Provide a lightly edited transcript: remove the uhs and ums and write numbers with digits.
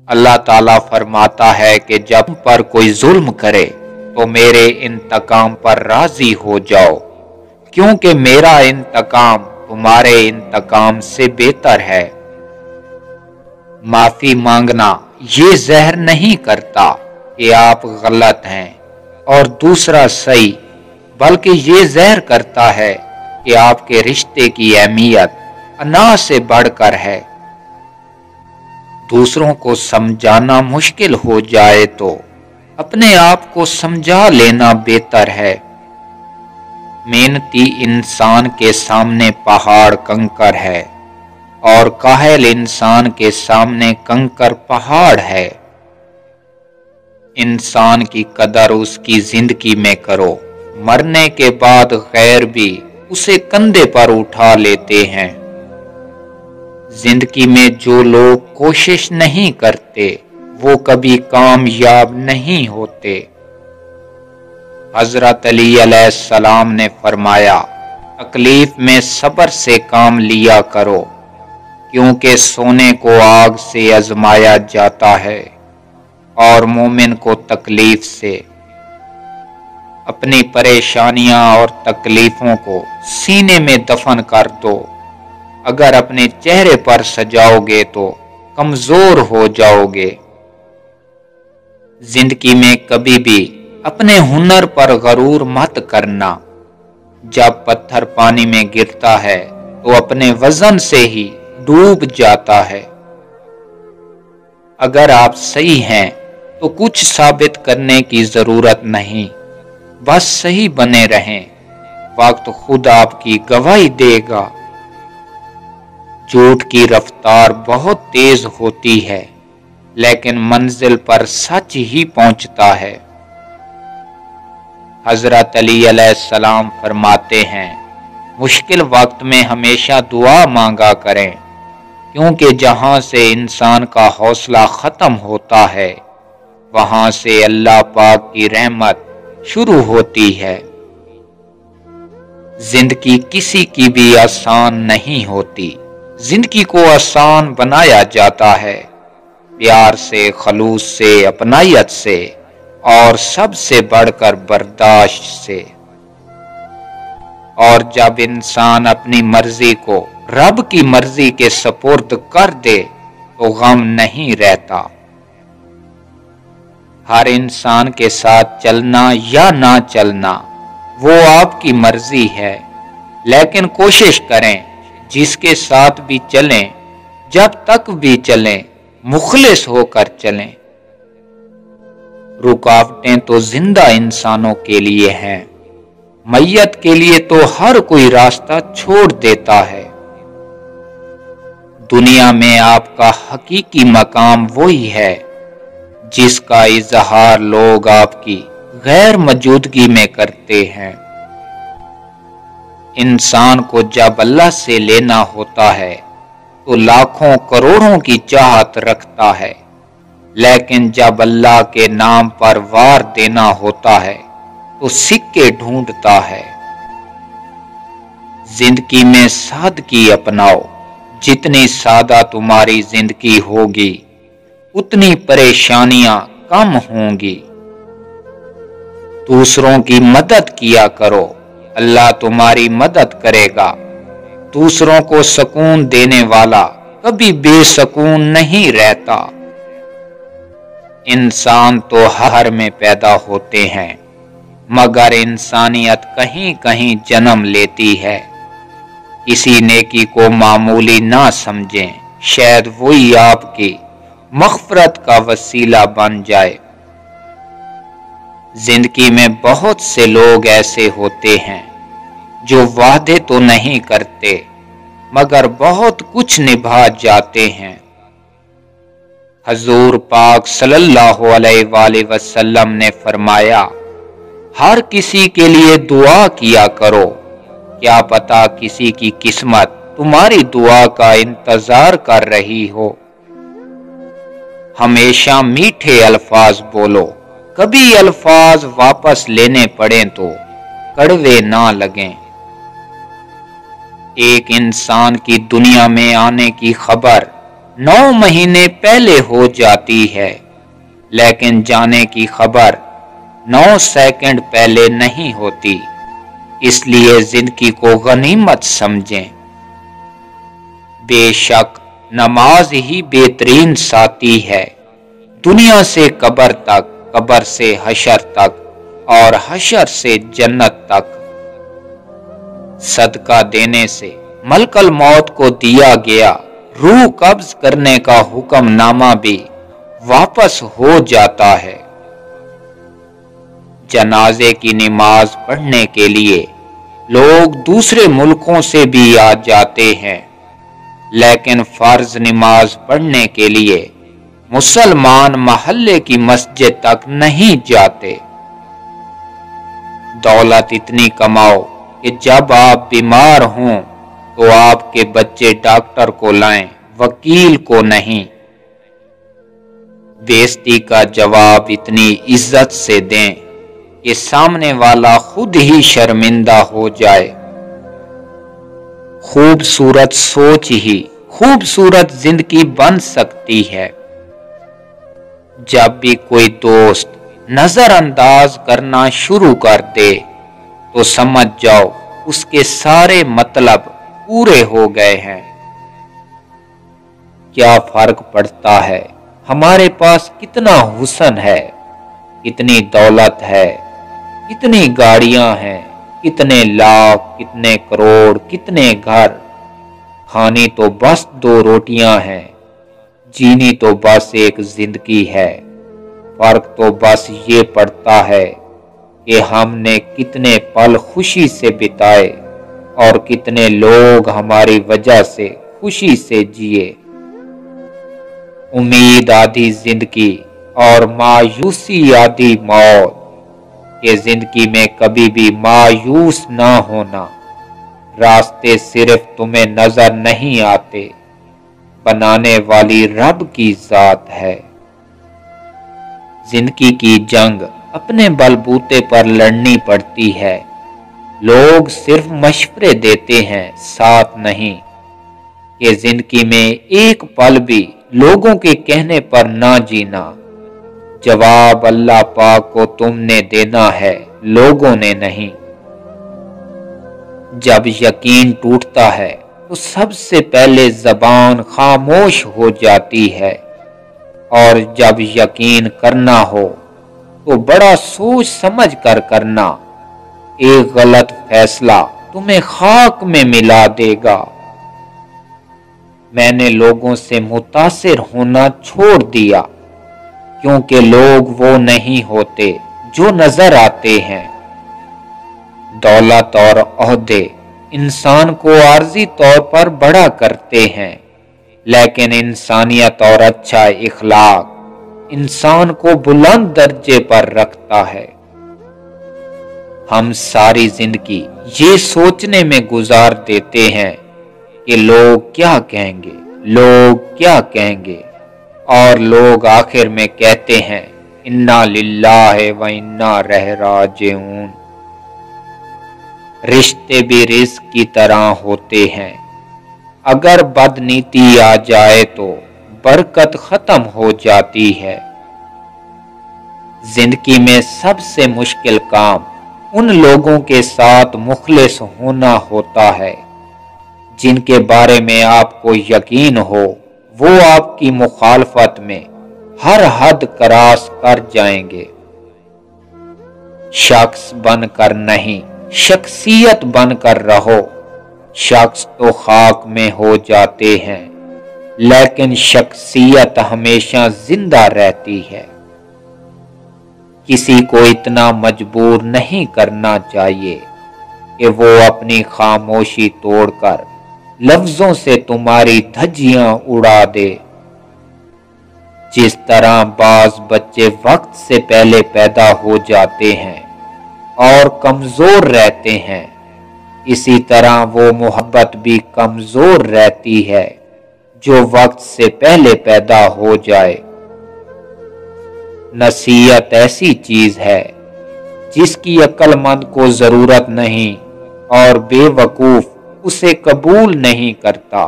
اللہ تعالیٰ فرماتا ہے کہ جب پر کوئی ظلم کرے تو میرے انتقام پر راضی ہو جاؤ، کیونکہ میرا انتقام تمہارے انتقام سے بہتر ہے۔ معافی مانگنا یہ ظاہر نہیں کرتا کہ آپ غلط ہیں اور دوسرا صحیح، بلکہ یہ ظاہر کرتا ہے کہ آپ کے رشتے کی اہمیت انا سے بڑھ کر ہے۔ دوسروں کو سمجھانا مشکل ہو جائے تو اپنے آپ کو سمجھا لینا بہتر ہے۔ محنتی انسان کے سامنے پہاڑ کنکر ہے اور کاہل انسان کے سامنے کنکر پہاڑ ہے۔ انسان کی قدر اس کی زندگی میں کرو، مرنے کے بعد غیر بھی اسے کندھے پر اٹھا لیتے ہیں۔ زندگی میں جو لوگ کوشش نہیں کرتے وہ کبھی کامیاب نہیں ہوتے۔ حضرت علی علیہ السلام نے فرمایا، تکلیف میں صبر سے کام لیا کرو، کیونکہ سونے کو آگ سے آزمایا جاتا ہے اور مومن کو تکلیف سے۔ اپنی پریشانیاں اور تکلیفوں کو سینے میں دفن کر دو، اگر اپنے چہرے پر سجاؤ گے تو کمزور ہو جاؤ گے۔ زندگی میں کبھی بھی اپنے ہنر پر غرور مت کرنا۔ جب پتھر پانی میں گرتا ہے تو اپنے وزن سے ہی ڈوب جاتا ہے۔ اگر آپ صحیح ہیں تو کچھ ثابت کرنے کی ضرورت نہیں، بس صحیح بنے رہیں، وقت خود آپ کی گواہی دے گا۔ جھوٹ کی رفتار بہت تیز ہوتی ہے، لیکن منزل پر سچ ہی پہنچتا ہے۔ حضرت علی علیہ السلام فرماتے ہیں، مشکل وقت میں ہمیشہ دعا مانگا کریں، کیونکہ جہاں سے انسان کا حوصلہ ختم ہوتا ہے وہاں سے اللہ پاک کی رحمت شروع ہوتی ہے۔ زندگی کسی کی بھی آسان نہیں ہوتی، زندگی کو آسان بنایا جاتا ہے پیار سے، خلوص سے، اپنائیت سے اور سب سے بڑھ کر برداشت سے۔ اور جب انسان اپنی مرضی کو رب کی مرضی کے سپرد کر دے تو غم نہیں رہتا۔ ہر انسان کے ساتھ چلنا یا نہ چلنا وہ آپ کی مرضی ہے، لیکن کوشش کریں جس کے ساتھ بھی چلیں، جب تک بھی چلیں مخلص ہو کر چلیں۔ رکاوٹیں تو زندہ انسانوں کے لیے ہیں، میت کے لیے تو ہر کوئی راستہ چھوڑ دیتا ہے۔ دنیا میں آپ کا حقیقی مقام وہی ہے جس کا اظہار لوگ آپ کی غیر موجودگی میں کرتے ہیں۔ انسان کو جب اللہ سے لینا ہوتا ہے تو لاکھوں کروڑوں کی چاہت رکھتا ہے، لیکن جب اللہ کے نام پر وار دینا ہوتا ہے تو سکے ڈھونڈتا ہے۔ زندگی میں سادگی اپناؤ، جتنی سادہ تمہاری زندگی ہوگی اتنی پریشانیاں کم ہوں گی۔ دوسروں کی مدد کیا کرو، اللہ تمہاری مدد کرے گا۔ دوسروں کو سکون دینے والا کبھی بے سکون نہیں رہتا۔ انسان تو ہر میں پیدا ہوتے ہیں، مگر انسانیت کہیں کہیں جنم لیتی ہے۔ کسی نیکی کو معمولی نہ سمجھیں، شاید وہی آپ کی مغفرت کا وسیلہ بن جائے۔ زندگی میں بہت سے لوگ ایسے ہوتے ہیں جو وعدے تو نہیں کرتے مگر بہت کچھ نبھا جاتے ہیں۔ حضور پاک صلی اللہ علیہ وآلہ وسلم نے فرمایا، ہر کسی کے لیے دعا کیا کرو، کیا پتا کسی کی قسمت تمہاری دعا کا انتظار کر رہی ہو۔ ہمیشہ میٹھے الفاظ بولو، کبھی الفاظ واپس لینے پڑیں تو کڑوے نہ لگیں۔ ایک انسان کی دنیا میں آنے کی خبر 9 महीने पहले हो जाती है, लेकिन जाने की खबर 9 सेकंड पहले नहीं होती। इसलिए जिंदगी को गनीमत समझें। बेशक नमाज ही बेहतरीन साथी है, दुनिया से कब्र तक, कब्र से हशर तक और हशर से जन्नत तक। सदका देने से मलकल मौत को दिया गया रूह कब्ज करने का हुक्मनामा भी वापस हो जाता है। जनाजे की नमाज पढ़ने के लिए लोग दूसरे मुल्कों से भी आ जाते हैं, लेकिन फर्ज नमाज पढ़ने के लिए मुसलमान महल्ले की मस्जिद तक नहीं जाते। दौलत इतनी कमाओ कि जब आप बीमार हों तो आपके बच्चे डॉक्टर को लाएं, वकील को नहीं। बेइज्जती का जवाब इतनी इज्जत से दें कि सामने वाला खुद ही शर्मिंदा हो जाए। खूबसूरत सोच ही खूबसूरत जिंदगी बन सकती है। जब भी कोई दोस्त नजरअंदाज करना शुरू कर दे तो समझ जाओ उसके सारे मतलब पूरे हो गए हैं। क्या फर्क पड़ता है हमारे पास कितना हुस्न है, कितनी दौलत है, कितनी गाड़ियां हैं, कितने लाख, कितने करोड़, कितने घर। खानी तो बस 2 रोटियां हैं, जीनी तो बस एक जिंदगी है। फर्क तो बस ये पड़ता है कि हमने कितने पल खुशी से बिताए और कितने लोग हमारी वजह से खुशी से जिए। उम्मीद आधी जिंदगी और मायूसी आधी मौत। ये जिंदगी में कभी भी मायूस ना होना। रास्ते सिर्फ तुम्हें नजर नहीं आते, बनाने वाली रब की जात है। जिंदगी की जंग अपने बलबूते पर लड़नी पड़ती है। लोग सिर्फ मशवरे देते हैं, साथ नहीं। ये जिंदगी में एक पल भी लोगों के कहने पर ना जीना। जवाब अल्लाह पाक को तुमने देना है, लोगों ने नहीं। जब यकीन टूटता है तो सबसे पहले जबान खामोश हो जाती है, और जब यकीन करना हो तो बड़ा सोच समझ कर करना। एक गलत फैसला तुम्हें खाक में मिला देगा। मैंने लोगों से मुतासिर होना छोड़ दिया, क्योंकि लोग वो नहीं होते जो नजर आते हैं। दौलत और ओहदे इंसान को आर्जी तौर पर बड़ा करते हैं, लेकिन इंसानियत और अच्छा इखलाक इंसान को बुलंद दर्जे पर रखता है। हम सारी जिंदगी ये सोचने में गुजार देते हैं कि लोग क्या कहेंगे, लोग क्या कहेंगे, और लोग आखिर में कहते हैं इन्ना लिल्लाहि व इन्ना इलैहि राजिऊन। रिश्ते भी रिज़्क की तरह होते हैं। अगर बदनीति आ जाए तो बरकत खत्म हो जाती है। जिंदगी में सबसे मुश्किल काम उन लोगों के साथ मुखलिस होना होता है जिनके बारे में आपको यकीन हो वो आपकी मुखालफत में हर हद क्रॉस कर जाएंगे। शख्स बनकर नहीं, शख्सियत बनकर रहो। शख्स तो खाक में हो जाते हैं, लेकिन शख्सियत हमेशा जिंदा रहती है। किसी को इतना मजबूर नहीं करना चाहिए कि वो अपनी खामोशी तोड़कर लफ्जों से तुम्हारी धज्जियां उड़ा दे। जिस तरह बाज बच्चे वक्त से पहले पैदा हो जाते हैं और कमजोर रहते हैं, इसी तरह वो मोहब्बत भी कमजोर रहती है जो वक्त से पहले पैदा हो जाए। नसीहत ऐसी चीज है जिसकी अक्लमंद को जरूरत नहीं और बेवकूफ उसे कबूल नहीं करता।